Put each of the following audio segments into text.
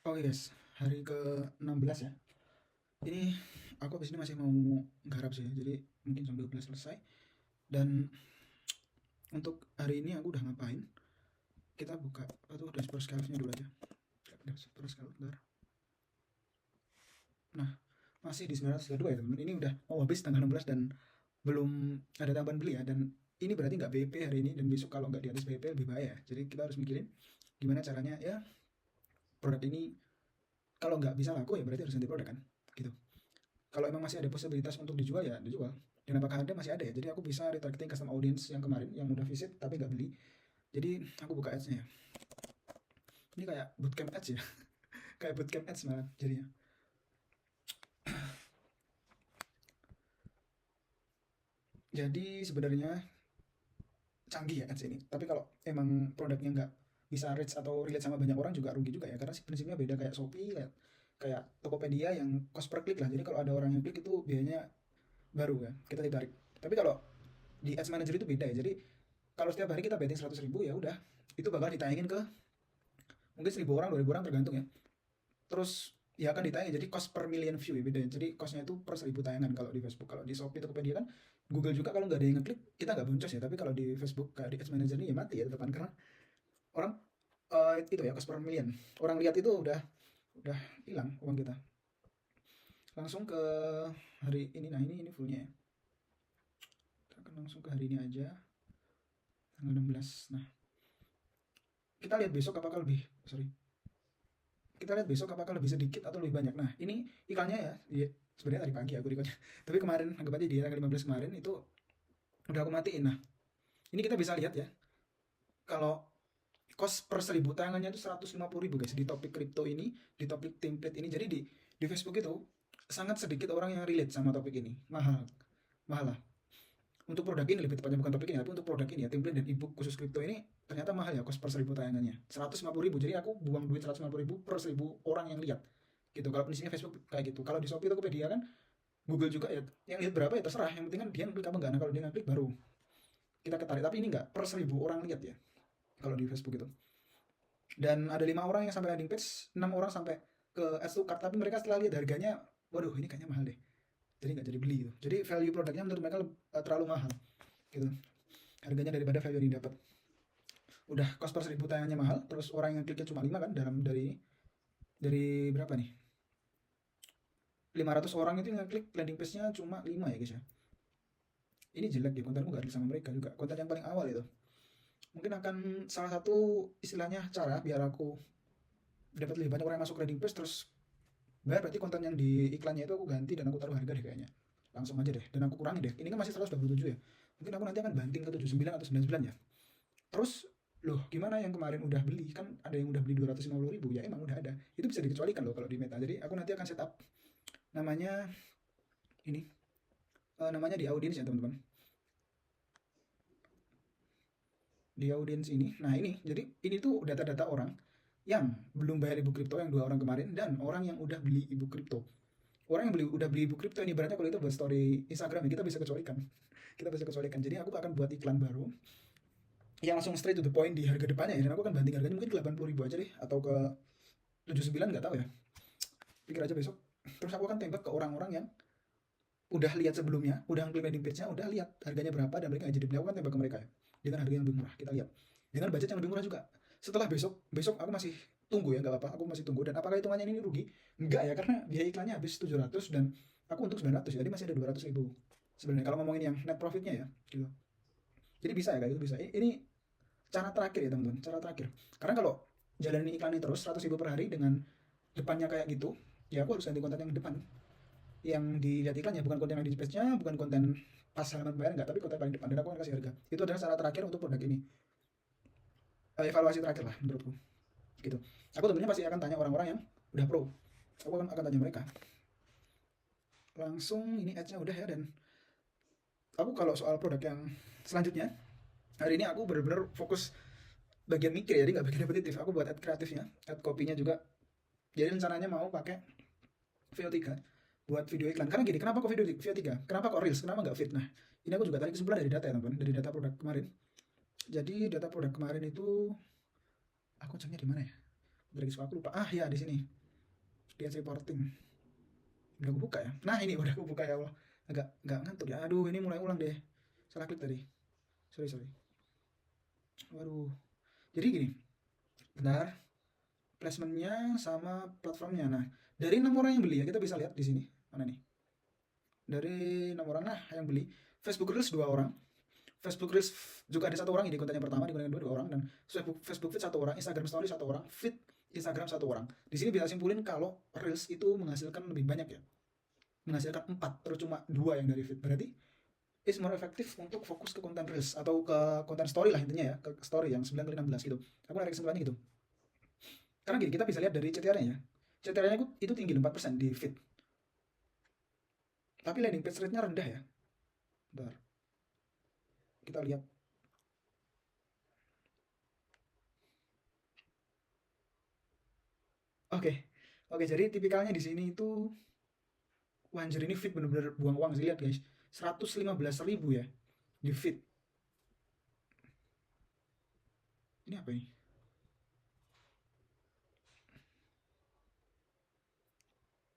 Oke guys, hari ke-16 ya. Ini aku habis ini masih mau garap sih, jadi mungkin jam 12 selesai. Dan untuk hari ini aku udah ngapain? Kita buka dashboard shelf-nya dulu aja. Dashboard shelf, bentar. Nah, masih di 932 ya teman. Ini udah mau habis tanggal 16 dan belum ada tambahan beli ya. Dan ini berarti nggak BP hari ini, dan besok kalau nggak di atas BP lebih bahaya. Jadi kita harus mikirin gimana caranya ya produk ini kalau nggak bisa laku ya berarti harus ganti produk kan, gitu. Kalau emang masih ada posibilitas untuk dijual ya dijual, dan apakah ada, masih ada ya. Jadi aku bisa retargeting custom audience yang kemarin yang udah visit tapi nggak beli. Jadi aku buka ads-nya ya. Ini kayak bootcamp ads ya. Kayak bootcamp ads malah jadinya. Jadi sebenarnya canggih ya ads ini, tapi kalau emang produknya nggak bisa reach atau relate sama banyak orang juga rugi juga ya, karena sih prinsipnya beda kayak Shopee, kayak Tokopedia yang cost per klik lah. Jadi kalau ada orang yang klik itu biayanya baru ya kita ditarik. Tapi kalau di ads manager itu beda ya. Jadi kalau setiap hari kita betting 100.000 ya udah, itu bakal ditayangin ke mungkin 1.000 orang, 2.000 orang tergantung ya. Terus ya akan ditayangin, jadi cost per million view ya bedanya. Jadi costnya itu per 1.000 tayangan kalau di Facebook. Kalau di Shopee, Tokopedia kan, Google juga kalau nggak ada yang ngeklik kita nggak boncos ya. Tapi kalau di Facebook kayak di Ads Manager ini ya mati ya teman, karena orang itu ya cost per million. Orang lihat itu udah hilang uang kita. Langsung ke hari ini. Nah ini fullnya ya. Kita akan langsung ke hari ini aja, tanggal 16. Nah kita lihat besok apakah lebih, sorry, kita lihat besok apakah lebih sedikit atau lebih banyak. Nah, ini iklannya ya, sebenarnya tadi pagi aku recordnya. Tapi kemarin, anggap aja di tanggal 15 kemarin itu udah aku matiin. Nah, ini kita bisa lihat ya, kalau cost per 1.000 tayangannya itu 150.000 guys di topik kripto ini, di topik template ini. Jadi di Facebook itu sangat sedikit orang yang relate sama topik ini. Mahal, mahal lah. Untuk produk ini lebih tepatnya, bukan topik ini, tapi untuk produk ini ya, template dan ebook khusus kripto ini ternyata mahal ya, cost per 1.000 tayangannya 150.000. Jadi aku buang duit 150.000 per 1.000 orang yang lihat, gitu. Kalau di sini Facebook kayak gitu. Kalau di Shopee, Tokopedia kan, Google juga ya, yang lihat berapa ya terserah, yang penting kan dia klik apa enggak. Nah kalau dia klik baru kita ketarik, tapi ini enggak, per 1.000 orang lihat ya kalau di Facebook itu. Dan ada 5 orang yang sampai landing page, 6 orang sampai ke add to cart, tapi mereka setelah lihat harganya, waduh ini kayaknya mahal deh, jadi nggak jadi beli gitu. Jadi value produknya menurut mereka terlalu mahal gitu harganya daripada value yang didapat. Udah cost per 1.000 tayangannya mahal, terus orang yang kliknya cuma 5 kan, dari berapa nih, 500 orang itu yang klik landing page-nya cuma 5 ya guys ya. Ini jelek ya, kontenku gak adil sama mereka juga. Konten yang paling awal itu mungkin akan salah satu istilahnya cara biar aku dapat lebih banyak orang yang masuk landing page terus bayar, berarti konten yang di iklannya itu aku ganti dan aku taruh harga deh kayaknya. Langsung aja deh, dan aku kurangi deh. Ini kan masih 127 ya, mungkin aku nanti akan banting ke 79 atau 99 ya. Terus loh gimana yang kemarin udah beli, kan ada yang udah beli 250.000 ya, emang udah ada, itu bisa dikecualikan loh kalau di meta. Jadi aku nanti akan setup namanya ini, namanya di audience ya teman-teman, di audience ini. Nah ini, jadi ini tuh data-data orang yang belum bayar ibu kripto, yang 2 orang kemarin, dan orang yang udah beli ibu kripto. Orang yang udah beli ibu kripto ini berarti kalau itu buat story Instagram ya, kita bisa kecualikan. Kita bisa kecualikan. Jadi aku akan buat iklan baru yang langsung straight to the point di harga depannya ya, dan aku akan banting harganya mungkin ke 80.000 aja deh, atau ke 79, nggak tahu ya, pikir aja besok. Terus aku akan tembak ke orang-orang yang udah lihat sebelumnya, udah klik landing page-nya, udah lihat harganya berapa, dan mereka nggak jadi beli. Aku kan tembak ke mereka ya dengan harga yang lebih murah. Kita lihat dengan budget yang lebih murah juga. Setelah besok aku masih tunggu ya, nggak apa-apa, aku masih tunggu. Dan apakah hitungannya ini rugi? Enggak ya, karena biaya iklannya habis 700 dan aku untuk 900 ya, jadi masih ada 200.000 sebenarnya kalau ngomongin yang net profitnya ya, gitu. Jadi bisa ya, kayak gitu bisa. Ini cara terakhir ya teman-teman, cara terakhir. Karena kalau jalanin iklan ini terus 100.000 per hari dengan depannya kayak gitu, ya aku harus ganti konten yang depan, yang dilihat iklannya, bukan konten yang di page-nya, bukan konten pas halaman pembayaran, enggak, tapi konten paling depan, dan aku akan kasih harga. Itu adalah cara terakhir untuk produk ini. Evaluasi terakhir lah menurutku, gitu. Aku tentunya pasti akan tanya orang-orang yang udah pro, aku akan tanya mereka. Langsung ini ads-nya udah ya. Dan aku kalau soal produk yang selanjutnya, hari ini aku benar-benar fokus bagian mikir ya, jadi nggak bagian repetitif. Aku buat ad kreatifnya, ad copy-nya juga. Jadi rencananya mau pakai VO3 buat video iklan. Karena gini, kenapa kok video VO3? Kenapa kok Reels? Kenapa nggak Fit? Nah, ini aku juga tarik kesimpulan dari data ya teman-teman, dari data produk kemarin. Jadi data produk kemarin itu, aku ceknya di mana ya? Dari aku lupa. Ah ya, di sini. Dia reporting. Udah aku buka ya. Nah, ini udah aku buka ya Allah. Agak nggak ngantuk ya. Aduh, ini mulai ulang deh. Salah klik tadi. Sorry. Waduh. Jadi gini, benar. Placementnya sama platformnya. Nah, dari 6 orang yang beli ya, kita bisa lihat di sini. Mana nih? Dari 6 orang, nah yang beli. Facebook Reels 2 orang. Facebook Reels juga ada 1 orang, ini konten yang pertama, di konten yang kedua 2 orang, dan Facebook Feed 1 orang, Instagram Story 1 orang, Feed Instagram 1 orang. Di sini bisa simpulin kalau Reels itu menghasilkan lebih banyak ya, menghasilkan 4, terus cuma 2 yang dari Feed. Berarti is more efektif untuk fokus ke konten Reels atau ke konten Story lah intinya ya, ke Story yang 9 kali 16 gitu. Aku narik kesimpulannya gitu. Karena gini, kita bisa lihat dari CTR-nya ya. CTR-nya itu tinggi 4% di Feed. Tapi landing page rate-nya rendah ya. Bentar. Kita lihat. Oke. Oke, jadi tipikalnya di sini itu anjir, ini Feed bener-bener buang uang sih, lihat guys. 115.000 ya di Feed. Ini apa ini?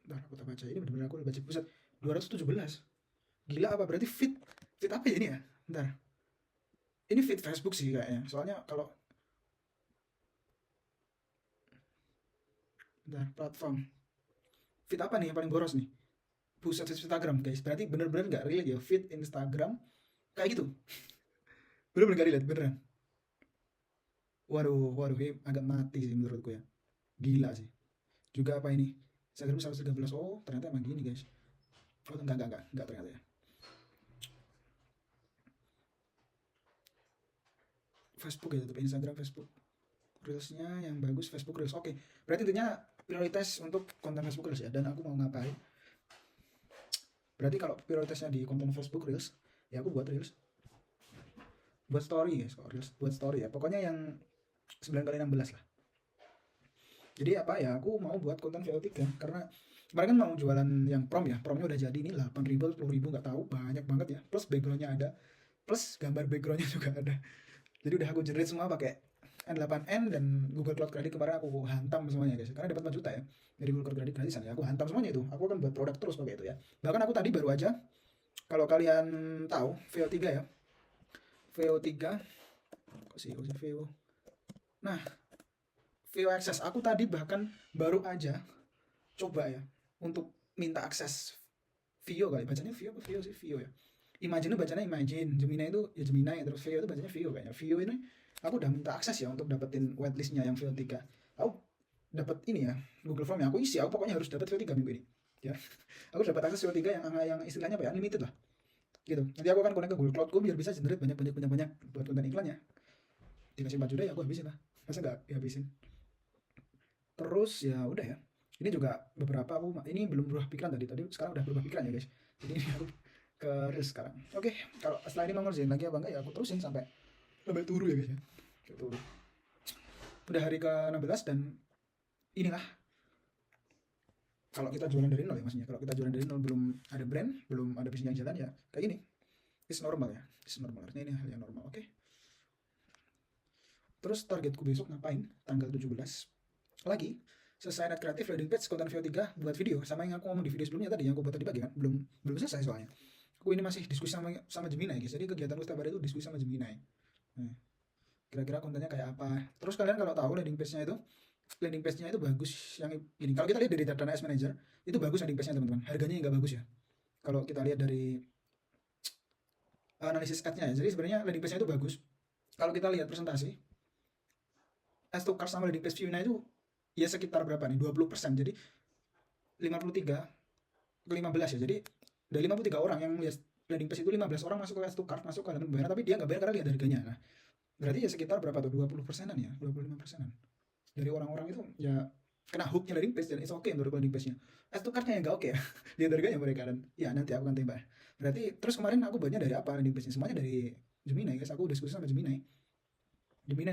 Bentar, aku tak baca. Ini bener-bener aku udah baca. Pusat 217. Gila apa berarti Feed? Feed apa ya ini ya? Bentar. Ini Feed Facebook sih kayaknya. Soalnya kalau bentar, platform. Feed apa nih yang paling boros nih? Pusat Instagram guys. Berarti bener-bener gak relate ya. Feed Instagram kayak gitu. Bener-bener gak relate beneran. Waduh, ini agak mati sih menurutku ya. Gila sih. Juga apa ini? Instagram 113. Oh, ternyata emang gini guys. Oh, enggak ternyata ya. Facebook ya, tapi Instagram, Facebook. Reelsnya yang bagus Facebook Reels. Oke, berarti intinya prioritas untuk konten Facebook Reels ya. Dan aku mau ngapain? Berarti kalau prioritasnya di konten Facebook Reels, ya aku buat Reels. Buat story ya, Reels. Buat story ya. Pokoknya yang 9 kali 16 lah. Jadi apa ya, aku mau buat konten VO3 karena kemarin kan mau jualan yang prom ya. Promnya udah jadi nih 8.000, 10.000 nggak tahu, banyak banget ya. Plus backgroundnya ada, plus gambar backgroundnya juga ada. Jadi udah aku generate semua pakai N8N dan Google Cloud Credit. Kemarin aku hantam semuanya guys, karena dapat 4 juta ya dari Google Cloud Credit gratisan ya. Aku hantam semuanya itu. Aku akan buat produk terus pakai itu ya. Bahkan aku tadi baru aja, kalau kalian tahu VO3 ya, VO3 kok sih VO. Nah, VO Access aku tadi bahkan baru aja coba ya untuk minta akses Vio, kali bacanya Vio apa Vio sih, Vio ya. Imagine itu bacanya Imagine, Gemini itu ya Gemini, terus Vio itu bacanya Vio kayaknya. Vio ini aku udah minta akses ya untuk dapetin whitelistnya yang VO3. Aku dapat ini ya, Google Form yang aku isi, aku pokoknya harus dapat VO3 minggu ini ya. Aku dapat akses VO3 yang istilahnya apa ya, unlimited lah gitu. Nanti aku akan connect ke Google Cloudku biar bisa generate banyak buat konten iklannya. Dikasih 4 juta ya aku habisin lah, masa nggak dihabisin. Terus ya udah ya, ini juga beberapa aku ini belum berubah pikiran tadi sekarang udah berubah pikiran ya guys. Jadi ini aku ke Reels sekarang. Oke, kalau setelah ini mau ngerjain lagi apa enggak ya aku terusin sampai turu ya guys ya. Turu. Udah hari ke-16 dan inilah kalau kita jualan dari nol ya, maksudnya kalau kita jualan dari nol, belum ada brand, belum ada bisnis yang jalan ya kayak gini. It's normal ya. It's normal, artinya ini hal yang normal. Oke. Terus targetku besok ngapain? Tanggal 17 lagi selesai net kreatif, landing page, konten VO3 buat video, sama yang aku ngomong di video sebelumnya tadi yang aku buat tadi pagi kan, belum selesai soalnya. Aku ini masih diskusi sama Gemini guys. Jadi kegiatan setiap hari itu diskusi sama Gemini. Nah, kira-kira kontennya kayak apa. Terus kalian kalau tahu landing page-nya itu bagus yang ini. Kalau kita lihat dari data Ads Manager, itu bagus landing page-nya teman-teman. Harganya nggak bagus ya. Kalau kita lihat dari analisis ad-nya ya. Jadi sebenarnya landing page-nya itu bagus. Kalau kita lihat presentasi, ads to cart sama landing page view-nya itu ya sekitar berapa nih? 20%. Jadi 53 ke 15 ya. Jadi dari 53 orang yang lihat landing page itu, 15 orang masuk ke ads to cart, masuk ke halaman pembayaran, tapi dia nggak bayar karena lihat harganya. Nah, berarti ya sekitar berapa tuh? 20%-an ya, 25%-an. Dari orang-orang itu ya kena hooknya landing page dan it's okay menurut landing page-nya. Ads to cart-nya yang nggak oke ya. Lihat harganya mereka, dan ya nanti aku akan tembak. Berarti terus kemarin aku buatnya dari apa landing page-nya? Semuanya dari Gemini guys. Aku diskusi sama Gemini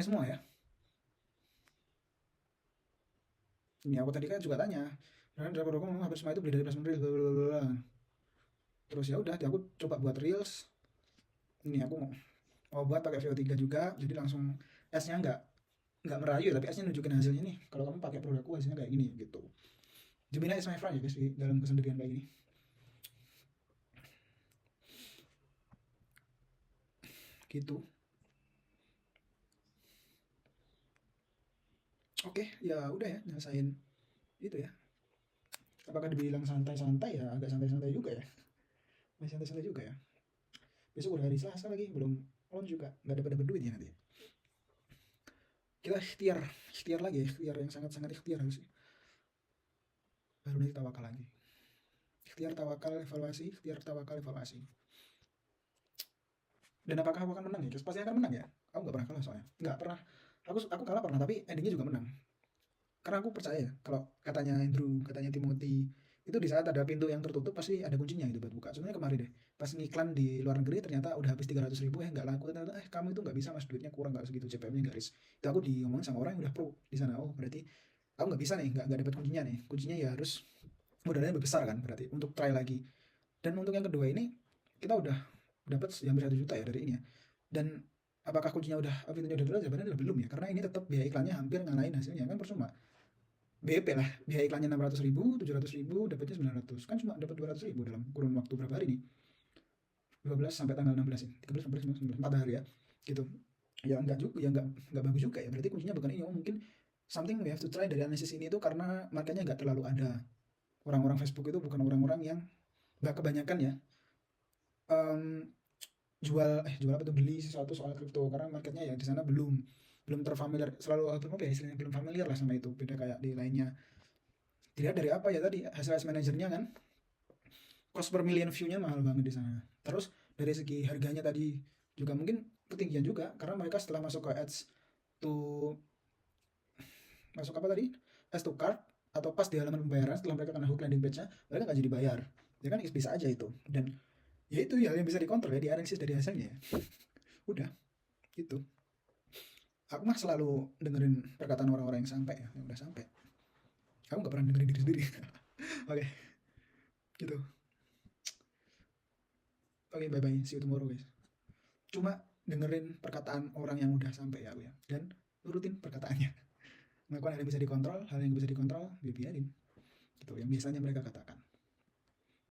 semua ya. Ini aku tadi kan juga tanya, karena driver ngomong hampir semua itu beli dari placement reels, blablabla. Terus ya udah, aku coba buat reels. Ini aku mau buat pakai VO3 juga, jadi langsung S-nya nggak merayu tapi aslinya nunjukin hasilnya nih, kalau kamu pakai produkku hasilnya kayak gini gitu. Gemini is my friend ya guys di dalam kesendirian kayak gini gitu. Oke ya udah ya nyelesain itu ya. Apakah dibilang santai-santai, ya agak santai-santai juga ya, masih santai-santai juga ya. Besok udah hari Selasa lagi, belum on juga, nggak dapat dapat duit ya nanti. Kita ikhtiar, ikhtiar lagi, ikhtiar yang sangat-sangat ikhtiar harus, baru nanti tawakal lagi. Ikhtiar tawakal evaluasi, ikhtiar tawakal evaluasi. Dan apakah aku akan menang ya? Pasti akan menang ya. Aku nggak pernah kalah soalnya, nggak pernah. Aku kalah pernah tapi endingnya juga menang. Karena aku percaya kalau katanya Andrew, katanya Timothy, itu di saat ada pintu yang tertutup pasti ada kuncinya itu buat buka. Sebenarnya kemarin deh, pas ngiklan di luar negeri ternyata udah habis 300.000 nggak laku, ternyata kamu itu nggak bisa mas, duitnya kurang, nggak segitu, CPM-nya garis. Itu aku diomongin sama orang yang udah pro di sana. Oh berarti aku nggak bisa nih, nggak dapat kuncinya nih. Kuncinya ya harus modalnya lebih besar kan berarti untuk try lagi. Dan untuk yang kedua ini kita udah dapat hampir 1 juta ya dari ini ya. Dan apakah kuncinya udah, pintunya udah jelas? Jawabannya adalah belum ya, karena ini tetap biaya iklannya hampir ngalahin hasilnya kan, percuma. BP lah, biaya iklannya 600.000, 700.000, dapatnya 900, kan cuma dapat 200.000 dalam kurun waktu berapa hari nih, 12 sampai tanggal 16 ini, 13, 14, 15, 16, 4 hari ya gitu. Ya enggak juga, ya enggak bagus juga ya, berarti kuncinya bukan ini. Oh mungkin something we have to try dari analisis ini itu karena marketnya enggak terlalu ada, orang-orang Facebook itu bukan orang-orang yang, enggak kebanyakan ya, um, jual apa tuh, beli sesuatu soal kripto, karena marketnya ya di sana belum belum terfamiliar, selalu apa ya istilahnya, belum familiar lah sama itu, beda kayak di lainnya. Dilihat dari apa ya tadi, hasil ads manajernya kan, cost per million view-nya mahal banget di sana. Terus dari segi harganya tadi juga mungkin ketinggian juga, karena mereka setelah masuk ke ads to, masuk apa tadi, ads to cart, atau pas di halaman pembayaran setelah mereka kena hook landing page-nya, mereka nggak jadi bayar. Ya kan bisa aja itu. Dan ya itu ya yang bisa dikontrol ya, di analisis dari hasilnya ya. Udah gitu. Aku mah selalu dengerin perkataan orang-orang yang sampai ya, yang udah sampai. Aku nggak pernah dengerin diri sendiri. Oke, gitu. Oke, bye bye, see you tomorrow guys. Cuma dengerin perkataan orang yang udah sampai ya, ya, dan nurutin perkataannya. Melakukan hal yang bisa dikontrol, hal yang bisa dikontrol, biarin. Gitu yang biasanya mereka katakan.